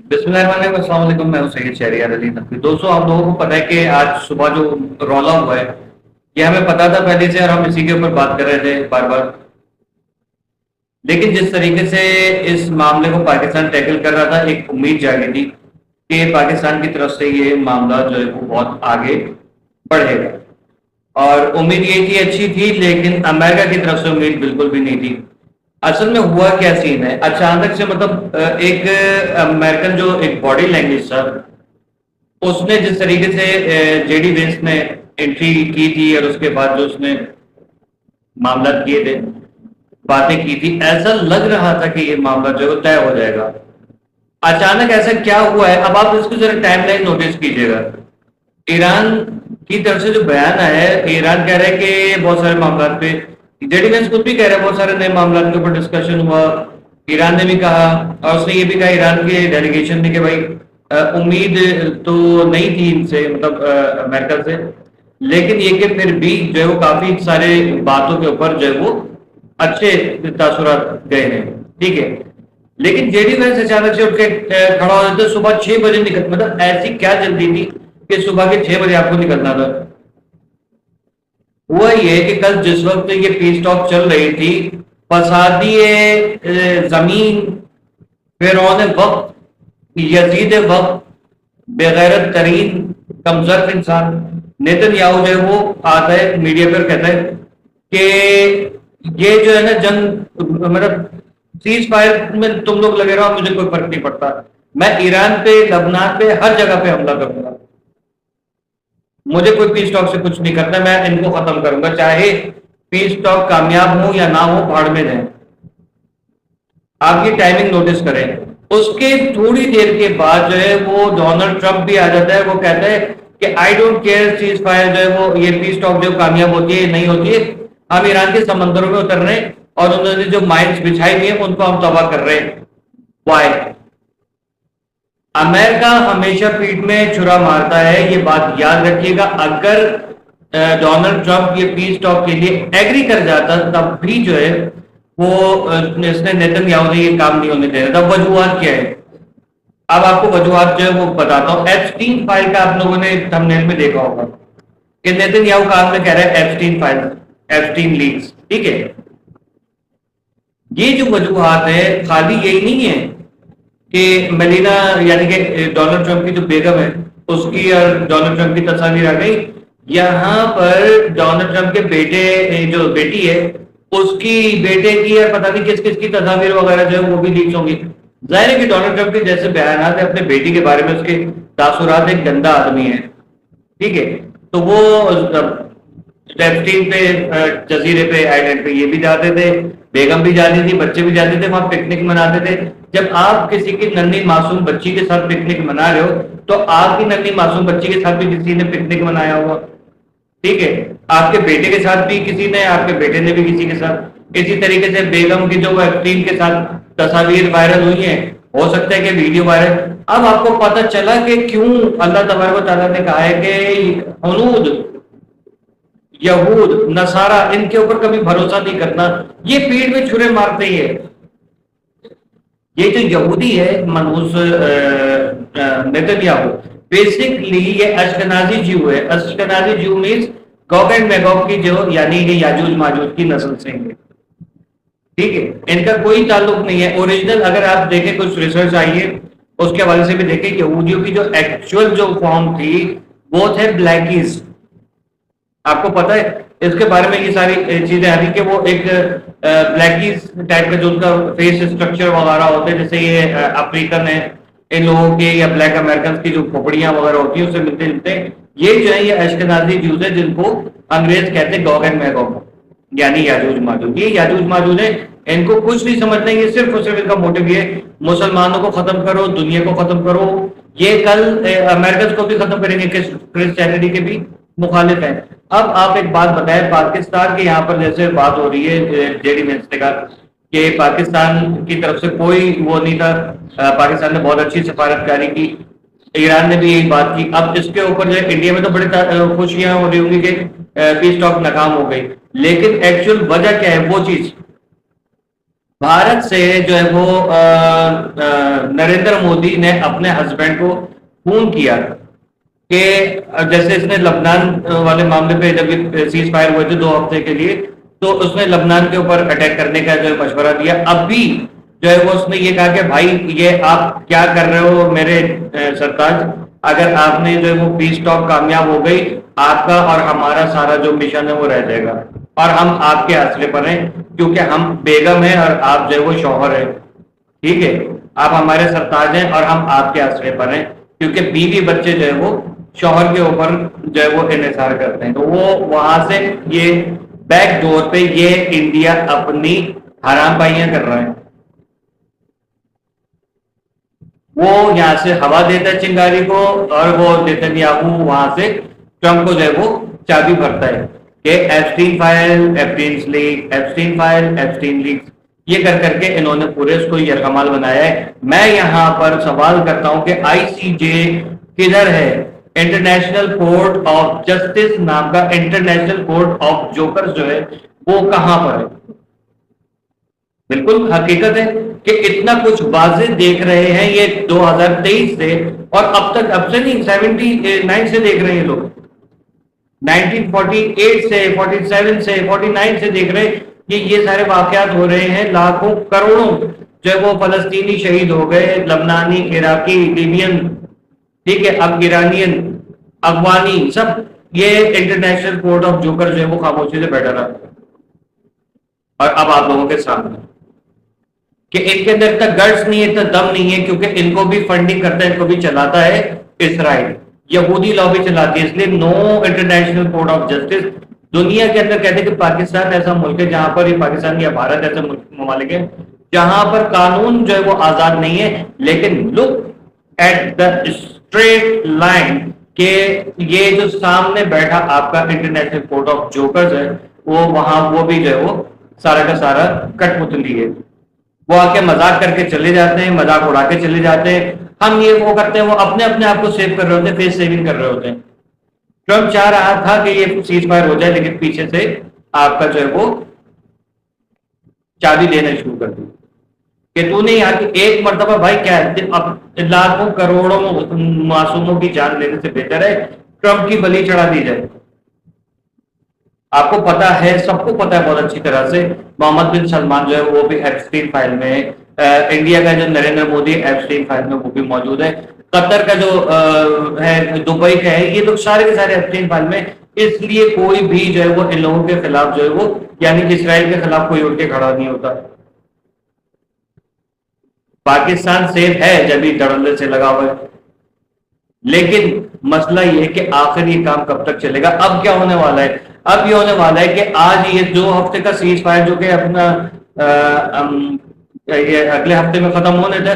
बिस्मिल्लाहिर्रहमानिर्रहीम। अस्सलाम वालेकुम। मैं हूं सैयद शहरियार अली नकवी। दोस्तों, आप लोगों को पता है कि आज सुबह जो रौला हुआ है, ये हमें पता था पहले से और हम इसी के ऊपर बात कर रहे थे बार बार। लेकिन जिस तरीके से इस मामले को पाकिस्तान टैकल कर रहा था, एक उम्मीद जागी थी कि पाकिस्तान की तरफ से ये मामला जो है वो बहुत आगे बढ़ेगा। और उम्मीद ये थी, अच्छी थी, लेकिन अमेरिका की तरफ से उम्मीद बिल्कुल भी नहीं थी। असल में हुआ क्या सीन है, अचानक से मतलब एक अमेरिकन जो एक बॉडी लैंग्वेज था, उसने जिस तरीके से जेडी वेंस ने एंट्री की थी और उसके बाद जो उसने मामला किए थे, बातें की थी, ऐसा लग रहा था कि ये मामला जो है वो तय हो जाएगा। अचानक ऐसा क्या हुआ है, अब आप इसको जरा टाइमलाइन नोटिस कीजिएगा। ईरान की तरफ से जो बयान आया है, ईरान कह रहा है कि बहुत सारे मामला पे, जेडी वेंस खुद भी कह रहे हैं बहुत सारे नए मामला के ऊपर डिस्कशन हुआ। ईरान ने भी कहा, और उसने ये भी कहा ईरान के डेलीगेशन ने कि भाई उम्मीद तो नहीं थी इनसे, मतलब अमेरिका से, लेकिन ये कि फिर भी जो है वो काफी सारे बातों के ऊपर जो है वो अच्छे तासुरात गए हैं। ठीक है, लेकिन जेडी वेंस अचानक से उठ के खड़ा हो जाते, सुबह 6 बजे निकल, मतलब ऐसी क्या जल्दी थी कि सुबह के 6 बजे आपको निकलना था। हुआ ये कि कल जिस वक्त ये पीस टॉक चल रही थी, फसादी जमीन, फिरौन वक्त, यजीद वक्त, बेगैरत तरीन, कमजोर इंसान नेतन्याहू जो है वो आता है मीडिया पर, कहता है कि ये जो है ना जंग, मतलब सीज फायर में तुम लोग लगे रहो, मुझे कोई फर्क नहीं पड़ता, मैं ईरान पे, लबनान पे, हर जगह पे हमला करूंगा, मुझे कोई पीस टॉक से कुछ नहीं करना, मैं इनको खत्म करूंगा, चाहे पीस टॉक कामयाब हो या ना हो, भाड़ में जाए। आप ये टाइमिंग नोटिस करें। उसके थोड़ी देर के बाद जो है वो डोनाल्ड ट्रंप भी आ जाता है, वो कहता है कि I don't care cease fire जो है वो, ये पीस टॉक जो कामयाब होती है नहीं होती है, हम ईरान के समंदरों में उतर रहे हैं और उन्होंने जो माइंस बिछाई हुई है उनको हम तबाह कर रहे हैं। वाई? अमेरिका हमेशा पीठ में छुरा मारता है, ये बात याद रखिएगा। अगर डोनाल्ड ट्रंप ये पीस टॉक के लिए एग्री कर जाता, तब भी जो है वो इसने नेतन्याहू ने ये काम नहीं होने देना था। वजूहत क्या है, अब आपको वजूहत जो है वो बताता हूँ। एप्स्टीन फाइल का आप लोगों ने थंबनेल में देखा होगा कि नेतन्याहू काम में कह रहा है एप्स्टीन फाइल, एप्स्टीन लीक्स। ठीक है, ये जो वजूहत है खाली यही नहीं है कि मेलिना, यानी कि डोनाल्ड ट्रंप की जो बेगम है उसकी और डोनाल्ड ट्रंप की तस्वीर आ गई। यहाँ पर डोनाल्ड ट्रंप के बेटे, जो बेटी है उसकी, बेटे की, और पता नहीं किस किस की तस्वीर वगैरह जो है वो भी लीक होंगी। जाहिर है कि डोनाल्ड ट्रंप के जैसे बयान है अपने बेटी के बारे में, उसके तासुरात, एक गंदा आदमी है। ठीक है, तो वो एप्स्टीन पे, जजीरे पे, आइलैंड पे ये भी जाते थे, बेगम भी जाती थी, बच्चे भी जाते थे, वहां पिकनिक मनाते थे। जब आप किसी की नन्ही मासूम बच्ची के साथ पिकनिक मना रहे हो, तो आपकी नन्ही मासूम बच्ची के साथ भी किसी ने पिकनिक मनाया होगा। ठीक है, आपके बेटे के साथ भी किसी ने, आपके बेटे ने भी किसी के साथ। इसी तरीके से बेगम की जो एप्स्टीन के साथ तस्वीर वायरल हुई है, हो सकता है कि वीडियो वायरल। अब आपको पता चला कि क्यों अल्लाह तबारक व तआला ने कहा है कि हुनूद, यहूद, नसारा, इनके ऊपर कभी भरोसा नहीं करना, ये पीठ में छुरे मारते ही है। ये जो यहूदी है मनहूस नेतन्याहू, बेसिकली ये अश्कनाजी ज्यू है। अश्कनाजी ज्यू मीन्स गॉग एंड मैगॉग की जो, यानी कि याजूज माजूज की नस्ल से है। ठीक है, इनका कोई ताल्लुक नहीं है ओरिजिनल। अगर आप देखें, कुछ रिसर्च आई है उसके हवाले से भी देखें, यहूदियों की जो एक्चुअल जो फॉर्म थी वो थे ब्लैकीज। आपको पता है इसके बारे में, ये सारी चीजें आ रही कि वो एक ब्लैकीज टाइप का जो उनका फेस स्ट्रक्चर वगैरह होते हैं, जैसे ये अफ्रीकन है, इन लोगों के या ब्लैक अमेरिकन की जो खोपड़ियां वगैरह होती है उससे मिलते जुलते हैं। ये जो है ये अश्केनाज़ी ज्यूज है, जिनको अंग्रेज कहते हैं गॉग एंड मैगॉग, यानी याजूज माजूज। ये याजूज माजूज है, इनको कुछ नहीं समझना, ये सिर्फ और सिर्फ इनका मोटिव ये मुसलमानों को खत्म करो, दुनिया को खत्म करो। ये कल अमेरिकन को भी खत्म करेंगे, क्रिश्चियनिटी के भी मुखालिफ है। अब आप एक बात बताएं, पाकिस्तान के यहाँ पर जैसे बात हो रही है, जेडी वेंस ने कहा कि पाकिस्तान की तरफ से कोई वो नहीं था, पाकिस्तान ने बहुत अच्छी सिफारतकारी की, ईरान ने भी यही बात की। अब इसके ऊपर जो इंडिया में तो बड़ी खुशियां हो रही होंगी कि पीस टॉक नाकाम हो गई, लेकिन एक्चुअल वजह क्या है वो चीज بھارت سے جو ہے وہ نریندر مودی نے اپنے ہسبینڈ کو فون کیا کہ جیسے اس نے لبنان والے معاملے پہ جب سیز فائر ہوئے تھے 2 ہفتے کے لیے، تو اس نے لبنان کے اوپر اٹیک کرنے کا جو ہے مشورہ دیا. اب بھی جو ہے وہ اس نے یہ کہا کہ بھائی یہ آپ کیا کر رہے ہو میرے سرتاج، اگر آپ نے جو ہے وہ پیس ٹاک کامیاب ہو گئی، آپ کا اور ہمارا سارا جو مشن ہے وہ رہ جائے گا، اور ہم آپ کے حوصلے پر ہیں، کیونکہ ہم بیگم ہیں اور آپ جو ہے وہ شوہر ہیں. ٹھیک ہے، آپ ہمارے سرتاج ہیں اور ہم آپ کے حوصلے پر ہیں، کیونکہ بیوی بچے جو ہے وہ شوہر کے اوپر جو ہے وہ انحصار کرتے ہیں. تو وہ وہاں سے یہ بیک ڈور پہ یہ انڈیا اپنی حرام پائیاں کر رہا ہے. وہ یہاں سے ہوا دیتا ہے چنگاری کو، اور وہ نیتنیاہو وہاں سے ٹرمپ کو جو ہے وہ چابی بھرتا ہے کہ Epstein file, Epstein file, Epstein leaks, یہ کر کر کے انہوں نے پورے اس کو یرغمال بنایا ہے. میں یہاں پر سوال کرتا ہوں کہ آئی سی جے کدھر ہے؟ انٹرنیشنل کورٹ آف جسٹس نام کا انٹرنیشنل کورٹ آف جوکرز جو ہے وہ کہاں پر ہے؟ بالکل حقیقت ہے کہ اتنا کچھ واضح دیکھ رہے ہیں یہ 2023 سے، اور اب تک اب سے نہیں 79 سے دیکھ رہے ہیں لوگ، 1948 سے، 47 سے، 49 سے دیکھ رہے ہیں کہ یہ سارے واقعات ہو رہے ہیں. لاکھوں کروڑوں جو ہے وہ فلسطینی شہید ہو گئے، لبنانی، عراقی، لیبین، ٹھیک ہے، اب ایرانین، افغانی، سب. یہ انٹرنیشنل کورٹ آف جوکر جو ہے وہ خاموشی سے بیٹھا رہا، اور اب آپ لوگوں کے سامنے کہ ان کے اندر اتنا گٹس نہیں ہے، اتنا دم نہیں ہے، کیونکہ ان کو بھی فنڈنگ کرتا ہے، ان کو بھی چلاتا ہے اسرائیل، یہودی لابی چلاتی ہے. اس لیے نو انٹرنیشنل کورٹ آف جسٹس. دنیا کے اندر کہتے ہیں کہ پاکستان ایسا ملک ہے جہاں پر، یہ پاکستان یا بھارت ایسے ممالک ہیں جہاں پر قانون جو ہے وہ آزاد نہیں ہے. لیکن look at the straight line کہ یہ جو سامنے بیٹھا آپ کا انٹرنیشنل کورٹ آف جوکرز ہے، وہ وہاں وہ بھی جو ہے وہ سارا کا سارا کٹ پتلی ہے. وہ آ کے مذاق کر کے چلے جاتے ہیں، مذاق اڑا کے چلے جاتے ہیں. ہم یہ وہ کرتے ہیں، وہ اپنے اپنے آپ کو سیو کر رہے ہوتے ہیں، فیس سیونگ کر رہے ہوتے ہیں. ٹرمپ چاہ رہا تھا کہ یہ سیز فائر ہو جائے، لیکن پیچھے سے آپ کا جو ہے وہ چابی دینا شروع کر دی کہ تو نہیں یار، ایک مرتبہ بھائی کیا ہے، اب لاکھوں کروڑوں معصوموں کی جان لینے سے بہتر ہے ٹرمپ کی بلی چڑھا دی جائے. آپ کو پتا ہے، سب کو پتا ہے بہت اچھی طرح سے، محمد بن سلمان جو ہے وہ بھی ایپسٹین فائل میں ہے. انڈیا کا جو نریندر مودی ایپسٹین فائل میں وہ بھی موجود ہے. قطر کا جو ہے، دبئی کا ہے، یہ لوگ سارے کے سارے ایپسٹین فائل میں. اس لیے کوئی بھی جو ہے وہ ان لوگوں کے خلاف جو ہے وہ، یعنی اسرائیل کے خلاف کوئی اٹھ کے کھڑا نہیں ہوتا. پاکستان سیف ہے جب ہی دڑلے سے لگا ہوا ہے، لیکن مسئلہ یہ ہے کہ آخر یہ کام کب تک چلے گا؟ اب کیا ہونے والا ہے؟ اب یہ ہونے والا ہے کہ آج یہ 2 ہفتے کا سیز فائر جو کہ اپنا یہ اگلے ہفتے میں ختم ہونے تھا،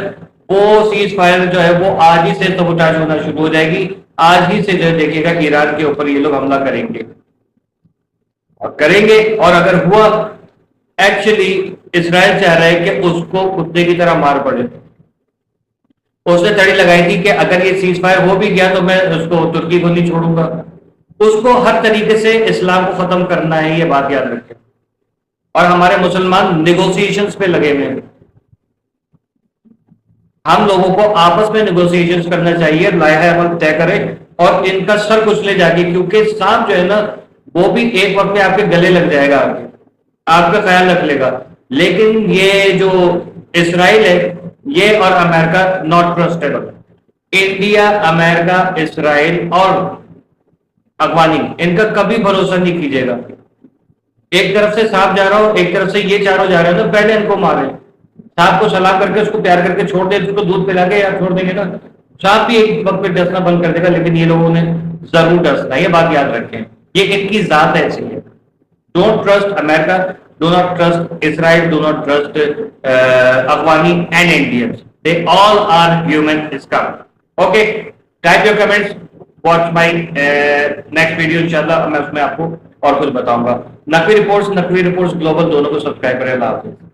وہ سیز فائر جو ہے وہ آج ہی سے سبوٹاژ ہونا شروع ہو جائے گی. آج ہی سے جو دیکھے گا کہ ایران کے اوپر یہ لوگ حملہ کریں گے، اور کریں گے. اور اگر ہوا، ایکچولی اسرائیل چاہ رہا ہے کہ اس کو کتے کی طرح مار پڑے. اس نے تڑی لگائی تھی کہ اگر یہ سیز فائر ہو بھی گیا تو میں اس کو ترکی کو نہیں چھوڑوں گا. اس کو ہر طریقے سے اسلام کو ختم کرنا ہے، یہ بات یاد رکھیں. اور ہمارے مسلمان نیگوسیشنز پہ لگے ہوئے ہیں. ہم لوگوں کو آپس میں نیگوسیشنز کرنا چاہیے، لائحہ عمل طے کرے اور ان کا سر کچلے جا کے، کیونکہ سانپ جو ہے نا وہ بھی ایک وقت میں آپ کے گلے لگ جائے گا، آگے آپ کا خیال رکھ لے گا. لیکن یہ جو اسرائیل ہے، یہ اور امریکہ ناٹ ٹرسٹیبل. انڈیا، امریکہ، اسرائیل اور افغانی، ان کا کبھی بھروسہ نہیں کیجیے گا. ایک طرف سے سانپ جا رہا ہو، ایک طرف سے یہ چاروں جا رہے ہیں، تو پہلے ان کو مارے. سانپ کو سلام کر کے، اس کو پیار کر کے چھوڑ دیں، اس کو دودھ پلا کے یا چھوڑ دیں گے نا، سانپ بھی ایک وقت پہ ڈسنا بند کر دے گا. لیکن یہ لوگوں نے ضرور ڈسنا، یہ بات یاد رکھیں، یہ ان کی ذات ایسی ہے. Don't trust America, do not trust Israel, do not trust Afghani and Indians. They all are human scum. Okay, type your comments. Watch my next video انشاءاللہ. میں اس میں آپ کو اور کچھ بتاؤں گا. نقوی رپورٹس گلوبل دونوں کو سبسکرائب کریں. اللہ حافظ.